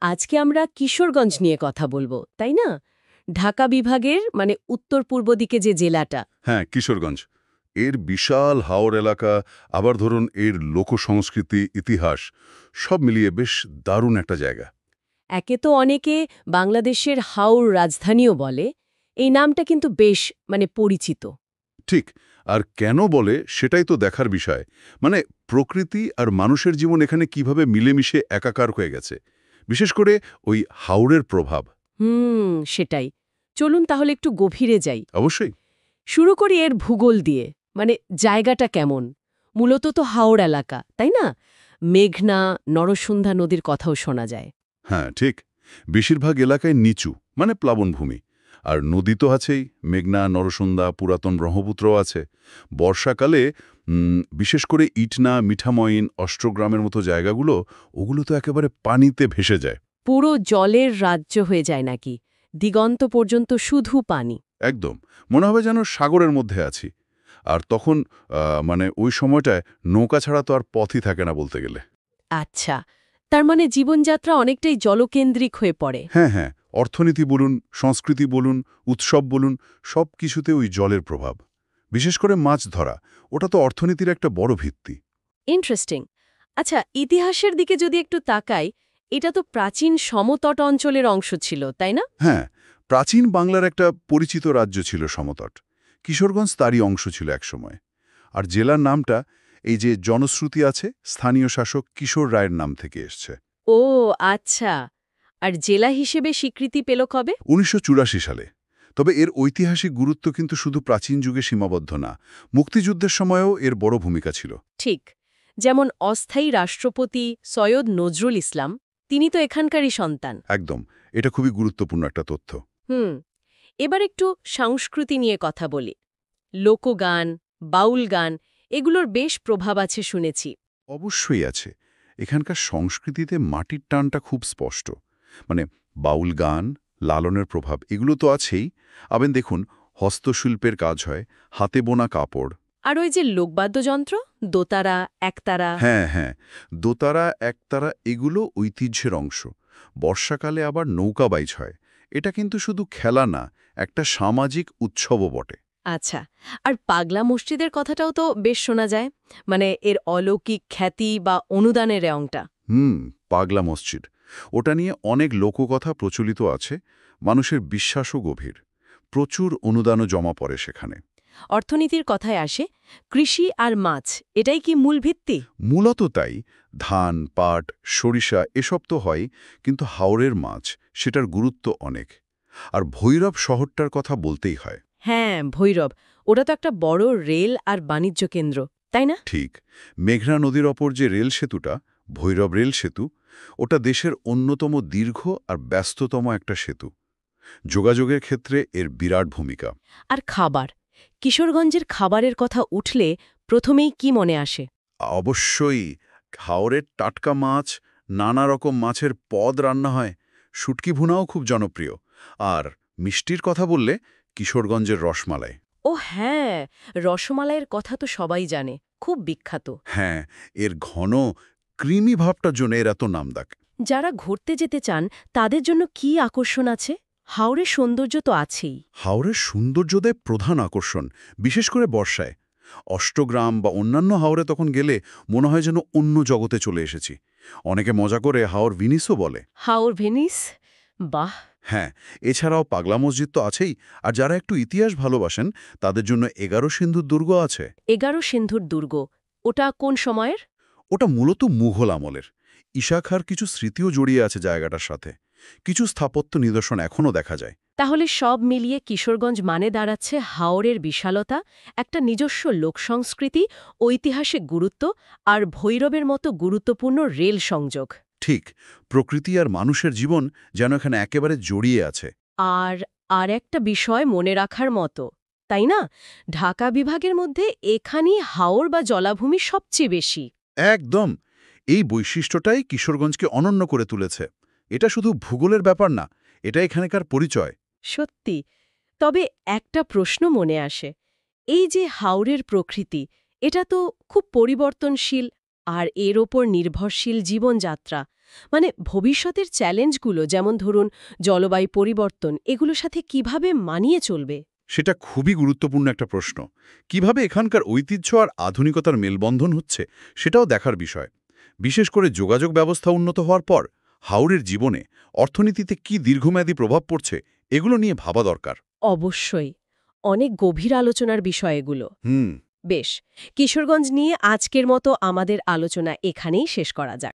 আজকে আমরা কিশোরগঞ্জ নিয়ে কথা বলবো, তাই না? ঢাকা বিভাগের উত্তর পূর্ব দিকে যে জেলাটা। হ্যাঁ, কিশোরগঞ্জ। এর বিশাল হাওর এলাকা, আবার ধরুন এর লোকসংস্কৃতি, ইতিহাস সব মিলিয়ে বেশ দারুণ একটা জায়গা। একে তো অনেকে বাংলাদেশের হাওর রাজধানীও বলে। এই নামটা কিন্তু বেশ পরিচিত। ঠিক। আর কেন বলে সেটাই তো দেখার বিষয়। মানে প্রকৃতি আর মানুষের জীবন এখানে কিভাবে মিলেমিশে একাকার হয়ে গেছে। বিশেষ করে ওই হাওরের প্রভাব। সেটাই। চলুন তাহলে একটু গভীরে যাই। অবশ্যই। শুরু করি এর ভূগোল দিয়ে। জায়গাটা কেমন? মূলত তো হাওর এলাকা, তাই না? মেঘনা, নরসুন্ধা নদীর কথাও শোনা যায়। হ্যাঁ, ঠিক। বেশিরভাগ এলাকায় নিচু, মানে প্লাবনভূমি। আর নদী তো আছেই, মেঘনা, নরসুন্দা, পুরাতন ব্রহ্মপুত্রও আছে। বর্ষাকালে বিশেষ করে ইটনা, মিঠামইন, অষ্টগ্রামের মতো জায়গাগুলো, ওগুলো তো একেবারে পানিতে ভেসে যায়। পুরো জলের রাজ্য হয়ে যায় নাকি? দিগন্ত পর্যন্ত শুধু পানি। একদম। মনে হবে যেন সাগরের মধ্যে আছি। আর তখন ওই সময়টায় নৌকা ছাড়া তো আর পথই থাকে না বলতে গেলে। আচ্ছা, তার জীবনযাত্রা অনেকটাই জলকেন্দ্রিক হয়ে পড়ে। হ্যাঁ, হ্যাঁ। অর্থনীতি বলুন, সংস্কৃতি বলুন, উৎসব বলুন, সব কিছুতে ওই জলের প্রভাব। বিশেষ করে মাছ ধরা, ওটা তো অর্থনীতির একটা বড় ভিত্তি। ইন্টারেস্টিং। আচ্ছা, ইতিহাসের দিকে যদি একটু তাকাই, এটা তো প্রাচীন সমতট অঞ্চলের অংশ ছিল, তাই না? হ্যাঁ, প্রাচীন বাংলার একটা পরিচিত রাজ্য ছিল সমতট। কিশোরগঞ্জ তারই অংশ ছিল একসময়। আর জেলার নামটা, এই যে জনশ্রুতি আছে, স্থানীয় শাসক কিশোর রায়ের নাম থেকে এসছে। ও আচ্ছা। আর জেলা হিসেবে স্বীকৃতি পেল কবে? ১৯৮৪ সালে। তবে এর ঐতিহাসিক গুরুত্ব কিন্তু শুধু প্রাচীন যুগে সীমাবদ্ধ না। মুক্তিযুদ্ধের সময়ও এর বড় ভূমিকা ছিল। ঠিক। যেমন অস্থায়ী রাষ্ট্রপতি সৈয়দ নজরুল ইসলাম, তিনি তো এখানকারই সন্তান। একদম। এটা খুবই গুরুত্বপূর্ণ একটা তথ্য। হুম। এবার একটু সংস্কৃতি নিয়ে কথা বলি। লোকগান, বাউল গান, এগুলোর বেশ প্রভাব আছে শুনেছি। অবশ্যই আছে। এখানকার সংস্কৃতিতে মাটির টানটা খুব স্পষ্ট। মানে বাউল গান, লালনের প্রভাব এগুলো তো আছেই। আবার দেখুন, হস্তশিল্পের কাজ হয়, হাতে বোনা কাপড়। আর ওই যে লোকবাদ্যযন্ত্র, দোতারা, একতারা। হ্যাঁ, হ্যাঁ। দোতারা, একতারা এগুলো ঐতিহ্যের অংশ। বর্ষাকালে আবার নৌকা বাইচ হয়। এটা কিন্তু শুধু খেলা না, একটা সামাজিক উৎসবও বটে। আচ্ছা, আর পাগলা মসজিদের কথাটাও তো বেশ শোনা যায়। এর অলৌকিক খ্যাতি বা অনুদানের রঙটা। পাগলা মসজিদ। ওটা নিয়ে অনেক লোককথা প্রচলিত আছে। মানুষের বিশ্বাসও গভীর। প্রচুর অনুদানও জমা পড়ে সেখানে। অর্থনীতির কথায় আসে, কৃষি আর মাছ, এটাই কি মূল ভিত্তি? মূলত তাই। ধান, পাট, সরিষা এসব তো হয়, কিন্তু হাওরের মাছ, সেটার গুরুত্ব অনেক। আর ভৈরব শহরটার কথা বলতেই হয়। হ্যাঁ, ভৈরব। ওটা তো একটা বড় রেল আর বাণিজ্য কেন্দ্র, তাই না? ঠিক। মেঘনা নদীর ওপর যে রেল সেতুটা, ভৈরব রেল সেতু, ওটা দেশের অন্যতম দীর্ঘ আর ব্যস্ততম একটা সেতু। যোগাযোগের ক্ষেত্রে এর বিরাট ভূমিকা। আর খাবার, কিশোরগঞ্জের খাবারের কথা উঠলে প্রথমেই কি মনে আসে? অবশ্যই। হাওরের টাটকা মাছ, নানা রকম মাছের পদ রান্না হয়। শুটকি ভুনাও খুব জনপ্রিয়। আর মিষ্টির কথা বললে কিশোরগঞ্জের রসমালাই। ও হ্যাঁ, রসমালাইয়ের কথা তো সবাই জানে, খুব বিখ্যাত। হ্যাঁ, এর ঘন ক্রিমি ভাবটার জন্য এর এত নামডাক। যারা ঘুরতে যেতে চান তাদের জন্য কি আকর্ষণ আছে? হাওরের সৌন্দর্য তো আছেই। হাওরের সৌন্দর্যদের প্রধান আকর্ষণ, বিশেষ করে বর্ষায়। অষ্টগ্রাম বা অন্যান্য হাওরে তখন গেলে মনে হয় যেন অন্য জগতে চলে এসেছি। অনেকে মজা করে হাওর ভিনিসও বলে। হাওর ভেনিস, বাহ! হ্যাঁ, এছাড়াও পাগলা মসজিদ তো আছেই। আর যারা একটু ইতিহাস ভালোবাসেন তাদের জন্য ১১ সিন্ধুর দুর্গ আছে। 11 সিন্ধুর দুর্গ, ওটা কোন সময়ের? ওটা মূলত মুঘল আমলের। ঈশা খাঁর কিছু স্মৃতিও জড়িয়ে আছে জায়গাটার সাথে। কিছু স্থাপত্য নিদর্শন এখনও দেখা যায়। তাহলে সব মিলিয়ে কিশোরগঞ্জ দাঁড়াচ্ছে হাওরের বিশালতা, একটা নিজস্ব লোকসংস্কৃতি, ঐতিহাসিক গুরুত্ব আর ভৈরবের মতো গুরুত্বপূর্ণ রেল সংযোগ। ঠিক। প্রকৃতি আর মানুষের জীবন যেন এখানে একেবারে জড়িয়ে আছে। আর আর একটা বিষয় মনে রাখার মতো, তাই না? ঢাকা বিভাগের মধ্যে এখানেই হাওর বা জলাভূমি সবচেয়ে বেশি। একদম। এই বৈশিষ্ট্যটাই কিশোরগঞ্জকে অনন্য করে তুলেছে। এটা শুধু ভূগোলের ব্যাপার না, এটা এখানকার পরিচয়। সত্যি। তবে একটা প্রশ্ন মনে আসে, এই যে হাওরের প্রকৃতি, এটা তো খুব পরিবর্তনশীল, আর এর ওপর নির্ভরশীল জীবনযাত্রা, মানে ভবিষ্যতের চ্যালেঞ্জগুলো যেমন ধরুন জলবায়ু পরিবর্তন, এগুলোর সাথে কিভাবে মানিয়ে চলবে? সেটা খুবই গুরুত্বপূর্ণ একটা প্রশ্ন। কিভাবে এখানকার ঐতিহ্য আর আধুনিকতার মেলবন্ধন হচ্ছে সেটাও দেখার বিষয়। বিশেষ করে যোগাযোগ ব্যবস্থা উন্নত হওয়ার পর হাওরের জীবনে, অর্থনীতিতে কি দীর্ঘমেয়াদী প্রভাব পড়ছে এগুলো নিয়ে ভাবা দরকার। অবশ্যই। অনেক গভীর আলোচনার বিষয় এগুলো। হুম। বেশ, কিশোরগঞ্জ নিয়ে আজকের মতো আমাদের আলোচনা এখানেই শেষ করা যাক।